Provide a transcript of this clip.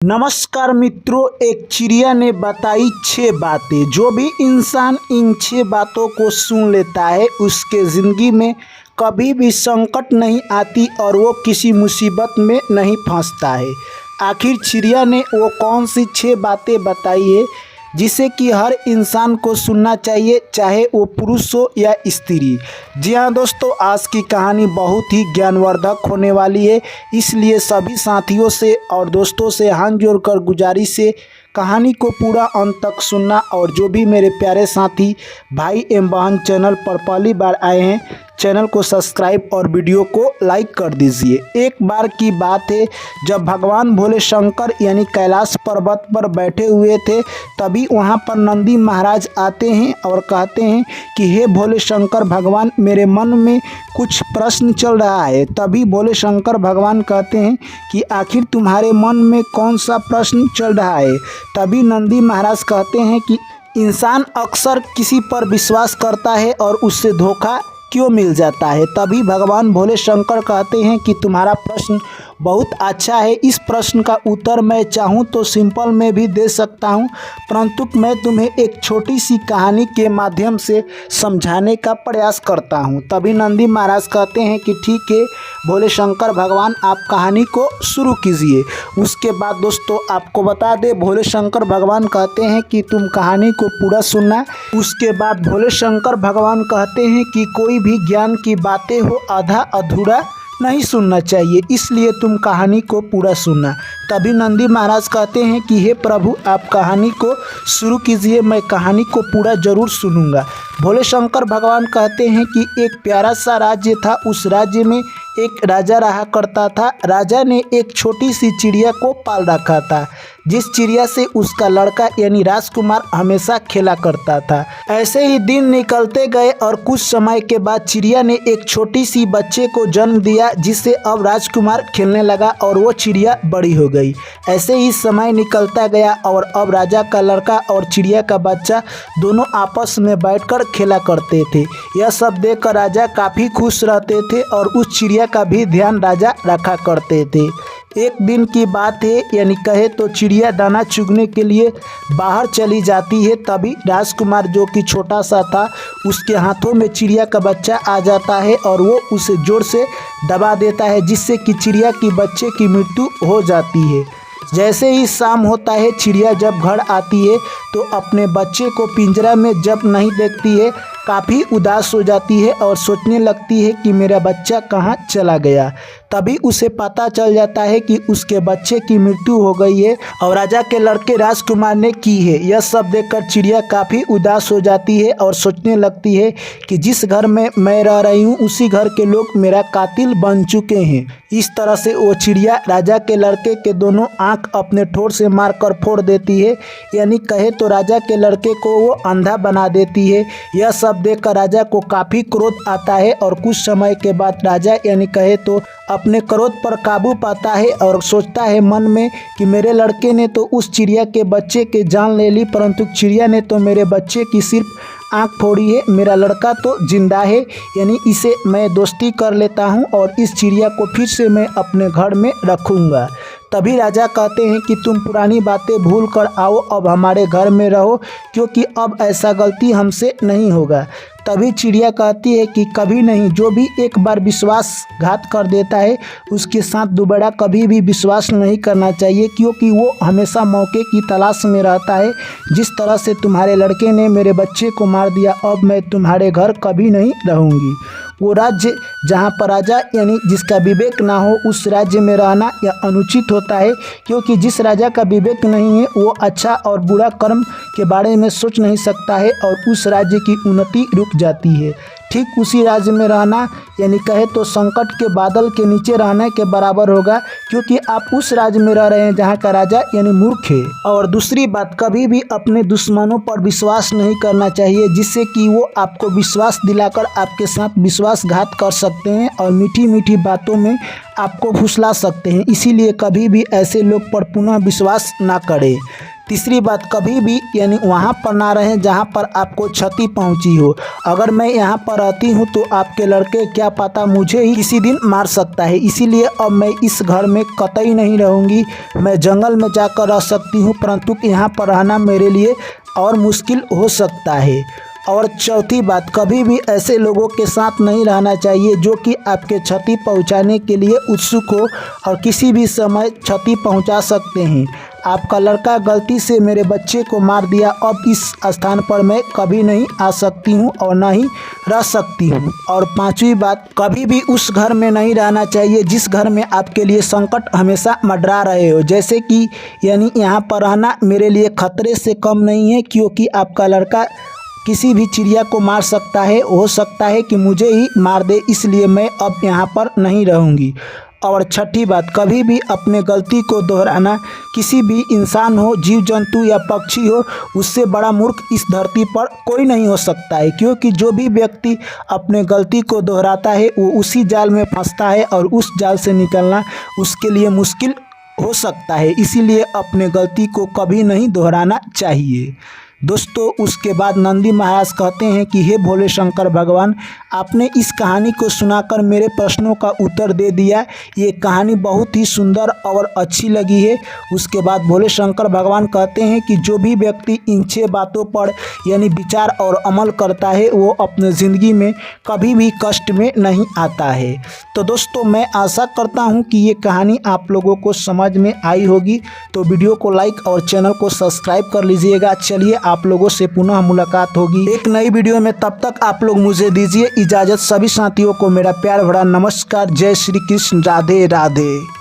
नमस्कार मित्रों, एक चिड़िया ने बताई 6 बातें। जो भी इंसान इन 6 बातों को सुन लेता है उसके ज़िंदगी में कभी भी संकट नहीं आती और वो किसी मुसीबत में नहीं फंसता है। आखिर चिड़िया ने वो कौन सी 6 बातें बताई है जिसे कि हर इंसान को सुनना चाहिए, चाहे वो पुरुष हो या स्त्री। जी हाँ दोस्तों, आज की कहानी बहुत ही ज्ञानवर्धक होने वाली है, इसलिए सभी साथियों से और दोस्तों से हाथ जोड़कर गुजारिश है कहानी को पूरा अंत तक सुनना। और जो भी मेरे प्यारे साथी भाई एवं बहन चैनल पर पहली बार आए हैं, चैनल को सब्सक्राइब और वीडियो को लाइक कर दीजिए। एक बार की बात है, जब भगवान भोले शंकर यानी कैलाश पर्वत पर बैठे हुए थे, तभी वहां पर नंदी महाराज आते हैं और कहते हैं कि हे भोले शंकर भगवान, मेरे मन में कुछ प्रश्न चल रहा है। तभी भोले शंकर भगवान कहते हैं कि आखिर तुम्हारे मन में कौन सा प्रश्न चल रहा है। तभी नंदी महाराज कहते हैं कि इंसान अक्सर किसी पर विश्वास करता है और उससे धोखा क्यों मिल जाता है। तभी भगवान भोले शंकर कहते हैं कि तुम्हारा प्रश्न बहुत अच्छा है। इस प्रश्न का उत्तर मैं चाहूँ तो सिंपल में भी दे सकता हूँ, परंतु मैं तुम्हें एक छोटी सी कहानी के माध्यम से समझाने का प्रयास करता हूँ। तभी नंदी महाराज कहते हैं कि ठीक है भोले शंकर भगवान, आप कहानी को शुरू कीजिए। उसके बाद दोस्तों आपको बता दे, भोले शंकर भगवान कहते हैं कि तुम कहानी को पूरा सुनना। उसके बाद भोले शंकर भगवान कहते हैं कि कोई भी ज्ञान की बातें हो आधा अधूरा नहीं सुनना चाहिए, इसलिए तुम कहानी को पूरा सुनना। तभी नंदी महाराज कहते हैं कि हे प्रभु, आप कहानी को शुरू कीजिए, मैं कहानी को पूरा जरूर सुनूंगा। भोले शंकर भगवान कहते हैं कि एक प्यारा सा राज्य था। उस राज्य में एक राजा रहा करता था। राजा ने एक छोटी सी चिड़िया को पाल रखा था, जिस चिड़िया से उसका लड़का यानी राजकुमार हमेशा खेला करता था। ऐसे ही दिन निकलते गए और कुछ समय के बाद चिड़िया ने एक छोटी सी बच्चे को जन्म दिया, जिससे अब राजकुमार खेलने लगा और वो चिड़िया बड़ी हो गई। ऐसे ही समय निकलता गया और अब राजा का लड़का और चिड़िया का बच्चा दोनों आपस में बैठकर खेला करते थे। यह सब देखकर राजा काफ़ी खुश रहते थे और उस चिड़िया का भी ध्यान राजा रखा करते थे। एक दिन की बात है, यानी कहे तो चिड़िया दाना चुगने के लिए बाहर चली जाती है। तभी राजकुमार जो कि छोटा सा था, उसके हाथों में चिड़िया का बच्चा आ जाता है और वो उसे जोर से दबा देता है, जिससे कि चिड़िया की बच्चे की मृत्यु हो जाती है। जैसे ही शाम होता है, चिड़िया जब घर आती है तो अपने बच्चे को पिंजरा में जब नहीं देखती है, काफ़ी उदास हो जाती है और सोचने लगती है कि मेरा बच्चा कहाँ चला गया। तभी उसे पता चल जाता है कि उसके बच्चे की मृत्यु हो गई है और राजा के लड़के राजकुमार ने की है। यह सब देखकर चिड़िया काफ़ी उदास हो जाती है और सोचने लगती है कि जिस घर में मैं रह रही हूँ उसी घर के लोग मेरा कातिल बन चुके हैं। इस तरह से वो चिड़िया राजा के लड़के के दोनों आँख अपने ठोर से मारकर फोड़ देती है, यानी कहे तो राजा के लड़के को वो अंधा बना देती है। यह सब देखकर राजा को काफ़ी क्रोध आता है और कुछ समय के बाद राजा यानी कहे तो अपने क्रोध पर काबू पाता है और सोचता है मन में कि मेरे लड़के ने तो उस चिड़िया के बच्चे के जान ले ली, परंतु चिड़िया ने तो मेरे बच्चे की सिर्फ आँख फोड़ी है। मेरा लड़का तो जिंदा है, यानी इसे मैं दोस्ती कर लेता हूँ और इस चिड़िया को फिर से मैं अपने घर में रखूँगा। तभी राजा कहते हैं कि तुम पुरानी बातें भूल कर आओ, अब हमारे घर में रहो, क्योंकि अब ऐसा गलती हमसे नहीं होगा। तभी चिड़िया कहती है कि कभी नहीं, जो भी एक बार विश्वासघात कर देता है उसके साथ दोबारा कभी भी विश्वास नहीं करना चाहिए, क्योंकि वो हमेशा मौके की तलाश में रहता है। जिस तरह से तुम्हारे लड़के ने मेरे बच्चे को मार दिया, अब मैं तुम्हारे घर कभी नहीं रहूँगी। वो राज्य जहाँ पर राजा यानी जिसका विवेक ना हो, उस राज्य में रहना यह अनुचित होता है, क्योंकि जिस राजा का विवेक नहीं है वो अच्छा और बुरा कर्म के बारे में सोच नहीं सकता है और उस राज्य की उन्नति रुक जाती है। ठीक उसी राज्य में रहना यानी कहे तो संकट के बादल के नीचे रहने के बराबर होगा, क्योंकि आप उस राज्य में रह रहे हैं जहाँ का राजा यानी मूर्ख है। और दूसरी बात, कभी भी अपने दुश्मनों पर विश्वास नहीं करना चाहिए, जिससे कि वो आपको विश्वास दिलाकर आपके साथ विश्वासघात कर सकते हैं और मीठी मीठी बातों में आपको फुसला सकते हैं। इसीलिए कभी भी ऐसे लोग पर पुनः विश्वास ना करें। तीसरी बात, कभी भी यानी वहाँ पर ना रहें जहाँ पर आपको क्षति पहुँची हो। अगर मैं यहाँ पर रहती हूँ तो आपके लड़के क्या पता मुझे ही किसी दिन मार सकता है, इसीलिए अब मैं इस घर में कतई नहीं रहूँगी। मैं जंगल में जाकर रह सकती हूँ, परंतु यहाँ पर रहना मेरे लिए और मुश्किल हो सकता है। और चौथी बात, कभी भी ऐसे लोगों के साथ नहीं रहना चाहिए जो कि आपके क्षति पहुंचाने के लिए उत्सुक हो और किसी भी समय क्षति पहुंचा सकते हैं। आपका लड़का गलती से मेरे बच्चे को मार दिया, अब इस स्थान पर मैं कभी नहीं आ सकती हूं और ना ही रह सकती हूं। और पांचवी बात, कभी भी उस घर में नहीं रहना चाहिए जिस घर में आपके लिए संकट हमेशा मंडरा रहे हो। जैसे कि यानी यहाँ पर रहना मेरे लिए खतरे से कम नहीं है, क्योंकि आपका लड़का किसी भी चिड़िया को मार सकता है, हो सकता है कि मुझे ही मार दे, इसलिए मैं अब यहाँ पर नहीं रहूँगी। और छठी बात, कभी भी अपने गलती को दोहराना, किसी भी इंसान हो, जीव जंतु या पक्षी हो, उससे बड़ा मूर्ख इस धरती पर कोई नहीं हो सकता है। क्योंकि जो भी व्यक्ति अपने गलती को दोहराता है वो उसी जाल में फंसता है और उस जाल से निकलना उसके लिए मुश्किल हो सकता है। इसीलिए अपने गलती को कभी नहीं दोहराना चाहिए। दोस्तों, उसके बाद नंदी महाराज कहते हैं कि हे भोले शंकर भगवान, आपने इस कहानी को सुनाकर मेरे प्रश्नों का उत्तर दे दिया। ये कहानी बहुत ही सुंदर और अच्छी लगी है। उसके बाद भोले शंकर भगवान कहते हैं कि जो भी व्यक्ति इन 6 बातों पर यानी विचार और अमल करता है वो अपने ज़िंदगी में कभी भी कष्ट में नहीं आता है। तो दोस्तों, मैं आशा करता हूँ कि ये कहानी आप लोगों को समझ में आई होगी। तो वीडियो को लाइक और चैनल को सब्सक्राइब कर लीजिएगा। चलिए आप लोगों से पुनः मुलाकात होगी एक नई वीडियो में। तब तक आप लोग मुझे दीजिए इजाज़त। सभी साथियों को मेरा प्यार भरा नमस्कार। जय श्री कृष्ण। राधे राधे।